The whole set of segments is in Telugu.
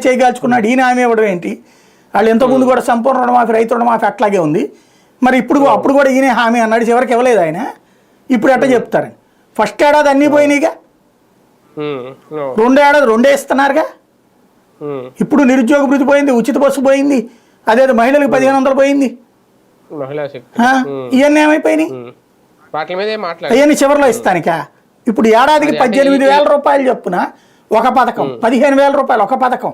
చేయగాల్చుకున్నాడు, ఈయన హామీ ఇవ్వడం ఏంటి? వాళ్ళు ఇంతకుముందు కూడా సంపూర్ణ రుణమాఫీ, రైతు రుణమాఫీ అట్లాగే ఉంది. మరి ఇప్పుడు అప్పుడు కూడా ఈయన హామీ అన్నాడు, చివరికి ఇవ్వలేదు ఆయన. ఇప్పుడు ఎట్లా చెప్తారని? ఫస్ట్ ఏడాది అన్నీ పోయినాయిగా, 2 ఏడాది 2 ఇస్తున్నారుగా. ఇప్పుడు నిరుద్యోగ భృతి పోయింది, ఉచిత బస్సు పోయింది, అదేదో మహిళలకు 1500 పోయింది. ఇవన్నీ ఏమైపోయినాయి? అవన్నీ చివరిలో ఇస్తానికా? ఇప్పుడు ఏడాదికి 18,000 రూపాయలు చొప్పున ఒక పథకం, 15,000 రూపాయలు ఒక పథకం.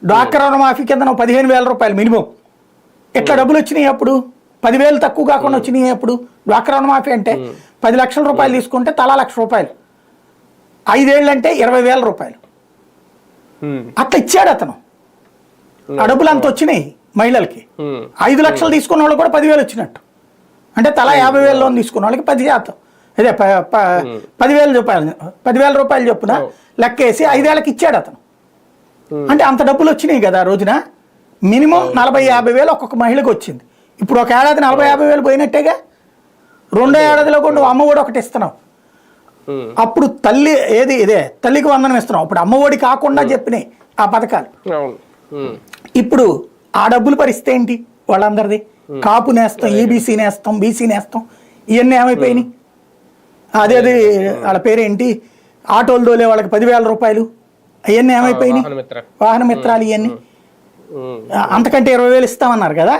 డ్వాక్రా రుణమాఫీ కింద 15,000 రూపాయలు మినిమం. ఎట్లా డబ్బులు వచ్చినాయి అప్పుడు? 10,000 తక్కువ కాకుండా వచ్చినాయి అప్పుడు. డ్వాక్రా రుణమాఫీ అంటే 10 లక్షల రూపాయలు తీసుకుంటే తలా 1,00,000 రూపాయలు, 5 ఏళ్ళు అంటే 20,000 రూపాయలు అట్లా ఇచ్చాడు అతను. ఆ డబ్బులు అంత వచ్చినాయి మహిళలకి. 5 లక్షలు తీసుకున్న వాళ్ళు కూడా 10,000 వచ్చినట్టు. అంటే తలా 50,000 లోన్ తీసుకున్న వాళ్ళకి 10%, అదే 10,000 రూపాయలు చొప్పున లెక్కేసి 5 ఏళ్ళకి ఇచ్చాడు అతను. అంటే అంత డబ్బులు వచ్చినాయి కదా ఆ రోజున. మినిమం 40,000-50,000 ఒక్కొక్క మహిళకు వచ్చింది. ఇప్పుడు ఒక ఏడాది 40,000-50,000 పోయినట్టేగా. 2వ ఏడాదిలో కూడా అమ్మ ఒడి ఒకటి ఇస్తున్నావు. అప్పుడు తల్లి ఏది ఇదే తల్లికి వందనం ఇస్తున్నావు. అప్పుడు అమ్మ ఒడి కాకుండా చెప్పినాయి ఆ పథకాలు. ఇప్పుడు ఆ డబ్బులు పరిస్థితి ఏంటి వాళ్ళందరిది? కాపు నేస్తాం, ఈబీసీ నేస్తాం, బీసీ నేస్తాం, ఇవన్నీ ఏమైపోయినాయి? అదేది వాళ్ళ పేరేంటి, ఆటోలు దోలే వాళ్ళకి 10,000 రూపాయలు, అవన్నీ ఏమైపోయినాయి? వాహన మిత్రాలు ఇవన్నీ అంతకంటే 20,000 ఇస్తామన్నారు కదా.